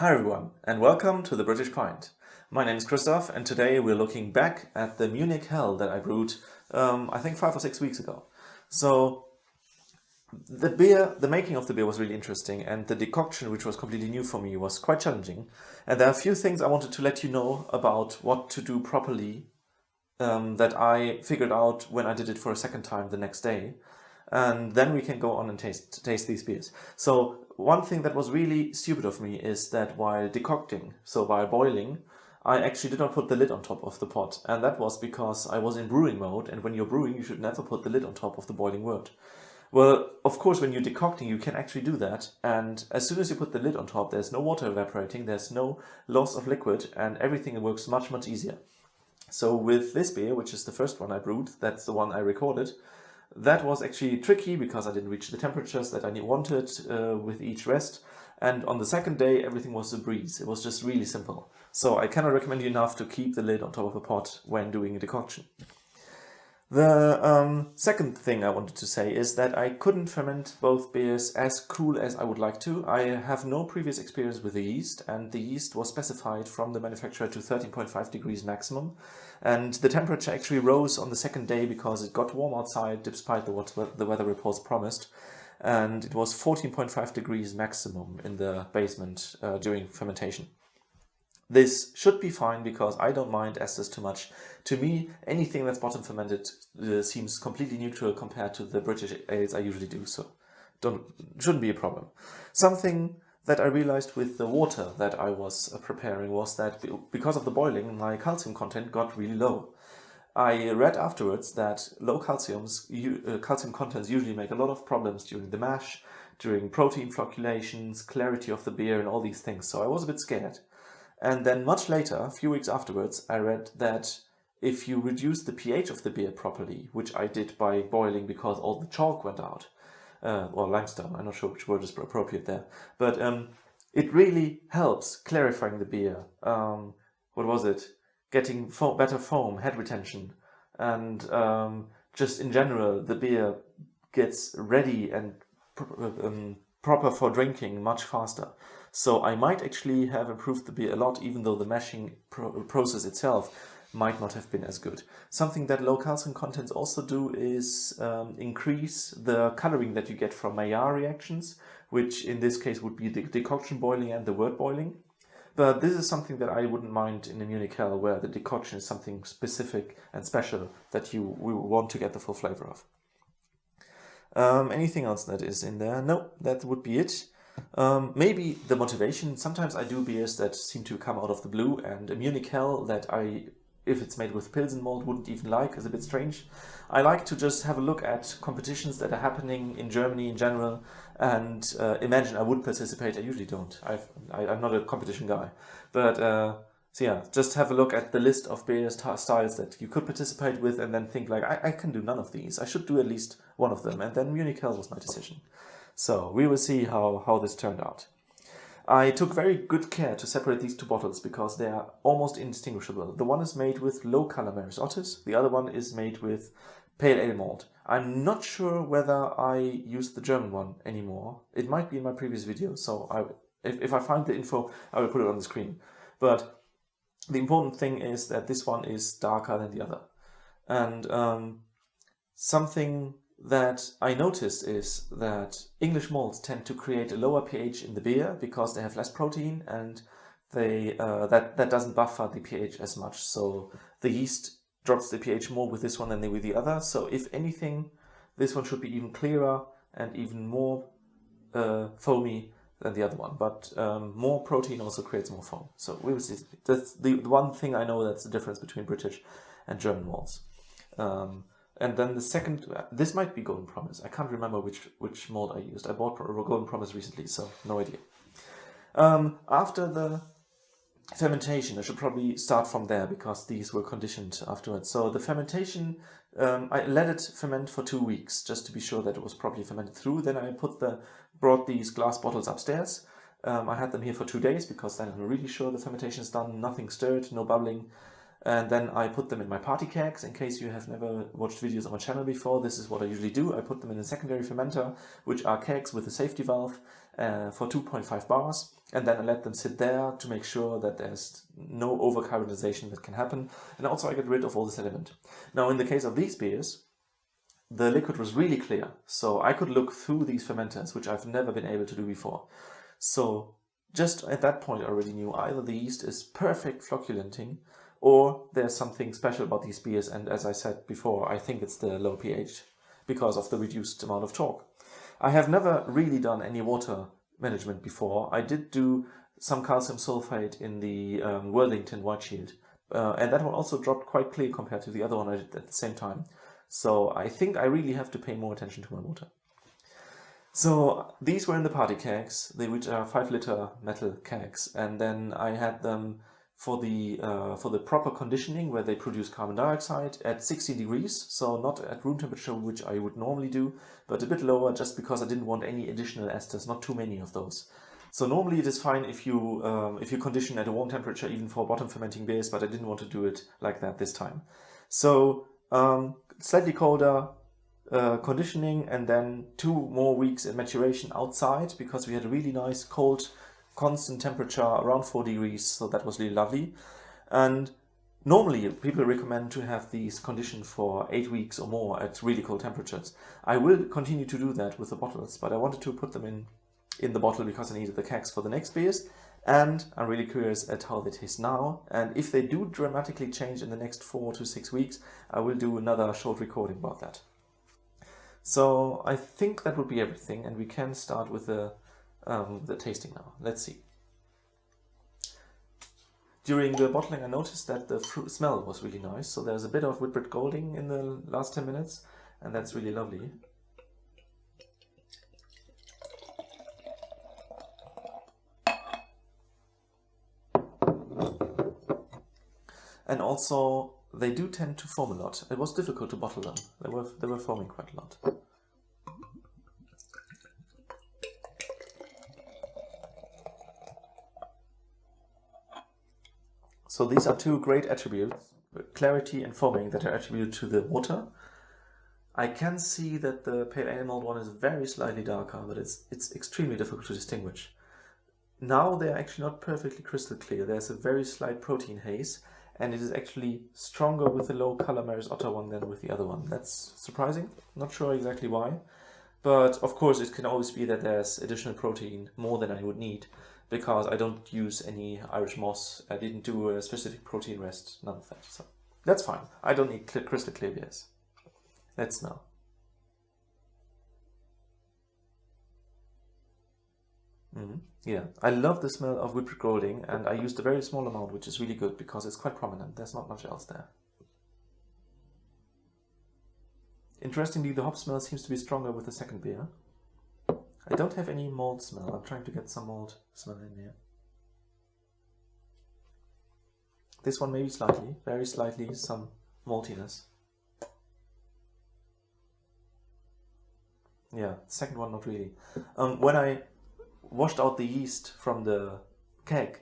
Hi everyone, and welcome to the British Pint. My name is Christoph, and today we're looking back at the Munich Hell that I brewed, I think 5 or 6 weeks ago. So, the making of the beer was really interesting, and the decoction, which was completely new for me, was quite challenging. And there are a few things I wanted to let you know about what to do properly that I figured out when I did it for a second time the next day. And then we can go on and taste these beers. So one thing that was really stupid of me is that while decocting, so while boiling, I actually did not put the lid on top of the pot. And that was because I was in brewing mode, and when you're brewing, you should never put the lid on top of the boiling wort. Well, of course, when you're decocting, you can actually do that. And as soon as you put the lid on top, there's no water evaporating, there's no loss of liquid, and everything works much, much easier. So with this beer, which is the first one I brewed, that's the one I recorded, that was actually tricky because I didn't reach the temperatures that I wanted with each rest. And on the second day, everything was a breeze. It was just really simple. So I cannot recommend you enough to keep the lid on top of a pot when doing a decoction. The second thing I wanted to say is that I couldn't ferment both beers as cool as I would like to. I have no previous experience with the yeast, and the yeast was specified from the manufacturer to 13.5 degrees maximum. And the temperature actually rose on the second day because it got warm outside despite what the weather reports promised. And it was 14.5 degrees maximum in the basement during fermentation. This should be fine because I don't mind esters too much. To me, anything that's bottom fermented seems completely neutral compared to the British ales I usually do, so shouldn't be a problem. Something that I realized with the water that I was preparing was that because of the boiling, my calcium content got really low. I read afterwards that low calcium contents usually make a lot of problems during the mash, during protein flocculations, clarity of the beer, and all these things, so I was a bit scared. And then much later, a few weeks afterwards, I read that if you reduce the pH of the beer properly, which I did by boiling because all the chalk went out, or limestone, I'm not sure which word is appropriate there, but it really helps clarifying the beer. Getting better foam, head retention, and just in general, the beer gets ready and proper for drinking much faster. So I might actually have improved the beer a lot, even though the mashing process itself might not have been as good. Something that low calcium contents also do is increase the coloring that you get from Maillard reactions, which in this case would be the decoction boiling and the wort boiling. But this is something that I wouldn't mind in the Munich Hell, where the decoction is something specific and special that we want to get the full flavor of. Anything else that is in there? No, that would be it. Maybe the motivation. Sometimes I do beers that seem to come out of the blue, and a Munich Hell that if it's made with Pilsen malt, wouldn't even like, is a bit strange. I like to just have a look at competitions that are happening in Germany in general and imagine I would participate. I usually don't. I'm not a competition guy. But so yeah, just have a look at the list of beer styles that you could participate with and then think like, I can do none of these. I should do at least one of them. And then Munich Hell was my decision. So we will see how this turned out. I took very good care to separate these two bottles because they are almost indistinguishable. The one is made with low color Maris Otis, the other one is made with pale ale malt. I'm not sure whether I use the German one anymore. It might be in my previous video, so if I find the info, I will put it on the screen. But the important thing is that this one is darker than the other. And something that I noticed is that English malts tend to create a lower pH in the beer because they have less protein, and they that doesn't buffer the pH as much. So the yeast drops the pH more with this one than with the other. So if anything, this one should be even clearer and even more foamy than the other one. But more protein also creates more foam. So we will see. That's the one thing I know that's the difference between British and German malts. And then the second, this might be Golden Promise. I can't remember which malt I used. I bought Golden Promise recently, so no idea. After the fermentation, I should probably start from there because these were conditioned afterwards. So the fermentation, I let it ferment for 2 weeks just to be sure that it was properly fermented through. Then I brought these glass bottles upstairs. I had them here for 2 days because then I'm really sure the fermentation is done, nothing stirred, no bubbling. And then I put them in my party kegs. In case you have never watched videos on my channel before, this is what I usually do. I put them in a secondary fermenter, which are kegs with a safety valve for 2.5 bars. And then I let them sit there to make sure that there's no overcarbonization that can happen. And also I get rid of all the sediment. Now in the case of these beers, the liquid was really clear. So I could look through these fermenters, which I've never been able to do before. So just at that point I already knew either the yeast is perfect flocculenting or there's something special about these beers. And as I said before, I think it's the low pH because of the reduced amount of chalk. I have never really done any water management before. I did do some calcium sulfate in the Worthington White Shield, and that one also dropped quite clear compared to the other one I did at the same time. So I think I really have to pay more attention to my water. So these were in the party kegs, which are 5-liter metal kegs, and then I had them for the proper conditioning where they produce carbon dioxide at 60 degrees, so not at room temperature, which I would normally do, but a bit lower just because I didn't want any additional esters, not too many of those. So normally it is fine if you condition at a warm temperature even for bottom fermenting beers, but I didn't want to do it like that this time. So slightly colder conditioning and then 2 more weeks in maturation outside because we had a really nice cold constant temperature around 4 degrees, so that was really lovely. And normally people recommend to have these conditioned for 8 weeks or more at really cold temperatures. I will continue to do that with the bottles, but I wanted to put them in the bottle because I needed the kegs for the next beers, and I'm really curious at how they taste now. And if they do dramatically change in the next 4 to 6 weeks, I will do another short recording about that. So I think that would be everything, and we can start with the tasting now. Let's see. During the bottling I noticed that the fruit smell was really nice, so there's a bit of Whitbread Golding in the last 10 minutes, and that's really lovely. And also they do tend to foam a lot. It was difficult to bottle them. They were foaming quite a lot. So these are 2 great attributes, clarity and foaming, that are attributed to the water. I can see that the pale ale malt one is very slightly darker, but it's extremely difficult to distinguish. Now they're actually not perfectly crystal clear. There's a very slight protein haze, and it is actually stronger with the low color Maris Otter one than with the other one. That's surprising. Not sure exactly why. But of course it can always be that there's additional protein, more than I would need, because I don't use any Irish moss. I didn't do a specific protein rest, none of that. So that's fine. I don't need crystal clear beers. Let's smell. Yeah, I love the smell of Whitbread Golding, and I used a very small amount, which is really good because it's quite prominent. There's not much else there. Interestingly, the hop smell seems to be stronger with the second beer. I don't have any malt smell. I'm trying to get some malt smell in here. This one maybe slightly, very slightly, some maltiness. Yeah, the second one not really. When I washed out the yeast from the keg,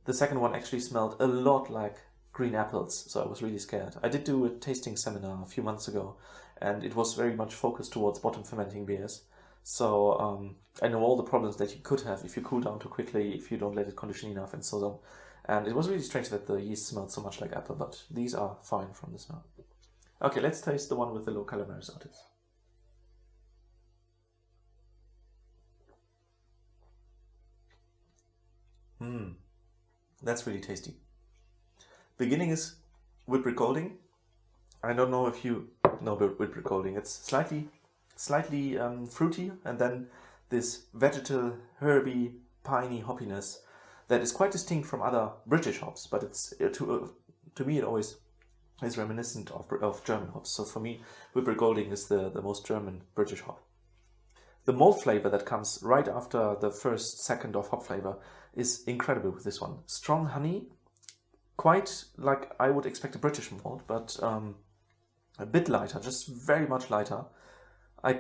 the second one actually smelled a lot like green apples, so I was really scared. I did do a tasting seminar a few months ago, and it was very much focused towards bottom fermenting beers. So I know all the problems that you could have if you cool down too quickly, if you don't let it condition enough, and so on. And it was really strange that the yeast smelled so much like apple, but these are fine from the smell. Okay, let's taste the one with the low color Maris Otters. That's really tasty. Beginning is Whitbread Golding. I don't know if you know Whitbread Golding. It's slightly fruity, and then this vegetal, herby, piney hoppiness that is quite distinct from other British hops, but it's to me it always is reminiscent of German hops. So for me, Whitbread Golding is the most German British hop. The malt flavor that comes right after the first second of hop flavor is incredible with this one. Strong honey, quite like I would expect a British malt, but a bit lighter, just very much lighter. I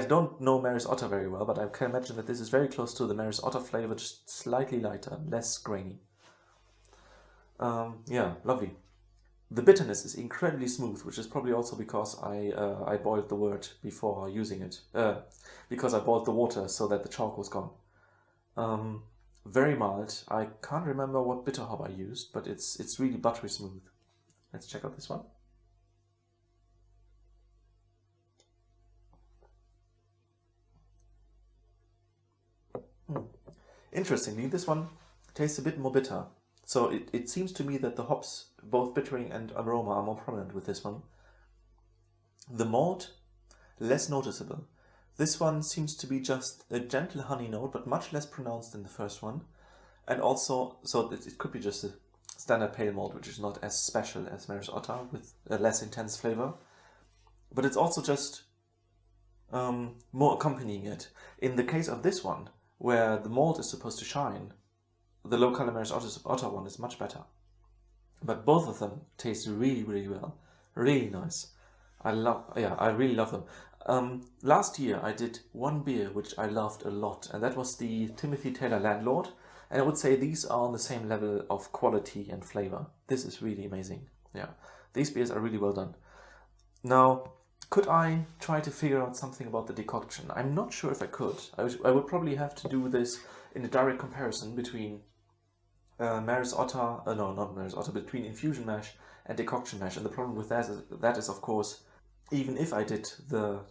don't know Maris Otter very well, but I can imagine that this is very close to the Maris Otter flavor, just slightly lighter, less grainy. Yeah, lovely. The bitterness is incredibly smooth, which is probably also because I boiled the wort before using it. Because I boiled the water so that the chalk was gone. very mild. I can't remember what bitter hop I used, but it's really buttery smooth. Let's check out this one. Interestingly, this one tastes a bit more bitter. So it seems to me that the hops, both bittering and aroma, are more prominent with this one. The malt, less noticeable. This one seems to be just a gentle honey note, but much less pronounced than the first one. And also, so it could be just a standard pale malt, which is not as special as Maris Otter, with a less intense flavor. But it's also just more accompanying it. In the case of this one, where the malt is supposed to shine, the low color Maris Otter one is much better. But both of them taste really, really well. Really nice. I really love them. Last year I did one beer which I loved a lot, and that was the Timothy Taylor Landlord. And I would say these are on the same level of quality and flavor. This is really amazing. Yeah, these beers are really well done. Now, could I try to figure out something about the decoction? I'm not sure if I could. I would probably have to do this in a direct comparison between Maris Otter, not Maris Otter, between infusion mash and decoction mash. And the problem with that is of course, even if I did the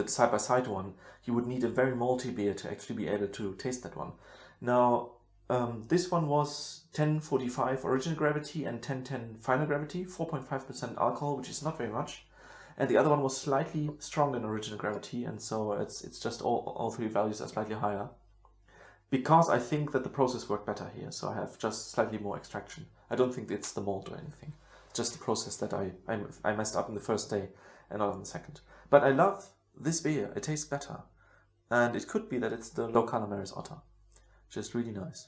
side-by-side one, you would need a very malty beer to actually be able to taste that one. Now, this one was 1045 original gravity and 1010 final gravity, 4.5% alcohol, which is not very much. And the other one was slightly stronger in original gravity, and so it's just all three values are slightly higher. Because I think that the process worked better here, so I have just slightly more extraction. I don't think it's the malt or anything. It's just the process that I messed up in the first day and not in the second. But I love this beer. It tastes better. And it could be that it's the low color Maris Otter. Just really nice.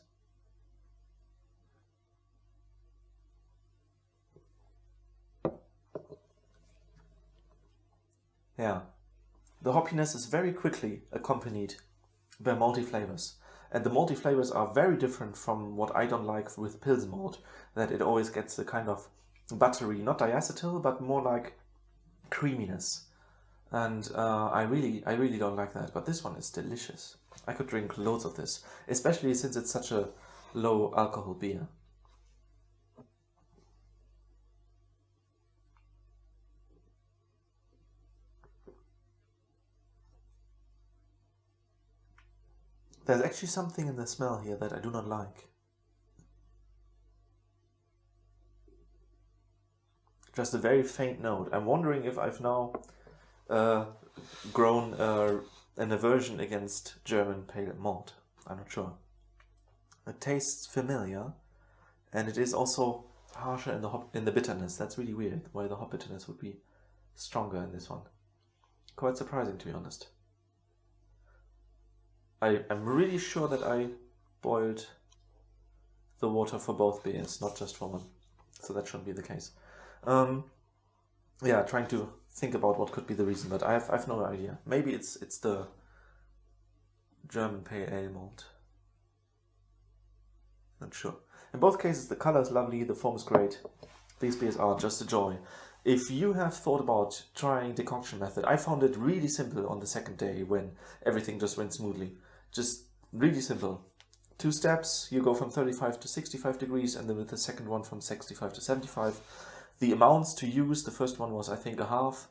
Yeah. The hoppiness is very quickly accompanied by malty flavors. And the malty flavors are very different from what I don't like with Pilsen malt, that it always gets a kind of buttery, not diacetyl, but more like creaminess. And I really don't like that. But this one is delicious. I could drink loads of this, especially since it's such a low alcohol beer. There's actually something in the smell here that I do not like. Just a very faint note. I'm wondering if I've now grown an aversion against German pale malt. I'm not sure. It tastes familiar, and it is also harsher in the bitterness. That's really weird, why the hop bitterness would be stronger in this one. Quite surprising, to be honest. I'm really sure that I boiled the water for both beers, not just for one. So that shouldn't be the case. Yeah, trying to think about what could be the reason, but I've no idea. Maybe it's the German pale ale malt. Not sure. In both cases, the color is lovely, the foam is great. These beers are just a joy. If you have thought about trying decoction method, I found it really simple on the second day when everything just went smoothly. Just really simple. 2 steps, you go from 35 to 65 degrees, and then with the second one from 65 to 75. The amounts to use, the first one was I think a half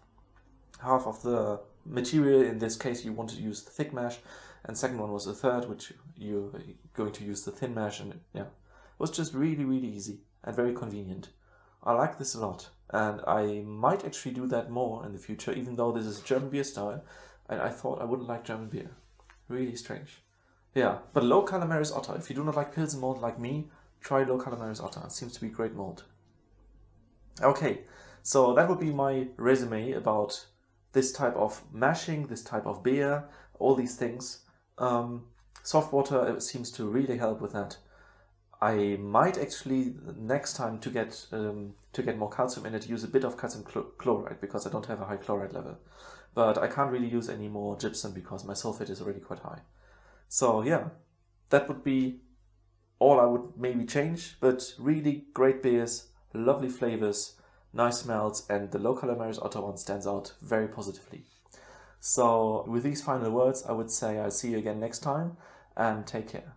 of the material. In this case you want to use the thick mash, and second one was a third, which you're going to use the thin mash, and yeah, it was just really, really easy and very convenient. I like this a lot, and I might actually do that more in the future, even though this is German beer style, and I thought I wouldn't like German beer. Really strange. Yeah, but low color Maris Otter. If you do not like Pilsen malt like me, try low color Maris Otter. It seems to be great malt. Okay, so that would be my resume about this type of mashing, this type of beer, all these things. Soft water seems to really help with that. I might actually next time to get more calcium in it use a bit of calcium chloride, because I don't have a high chloride level. But I can't really use any more gypsum because my sulfate is already quite high. So yeah, that would be all I would maybe change, but really great beers, lovely flavors, nice smells, and the low color Maris Otter one stands out very positively. So with these final words, I would say I'll see you again next time, and take care.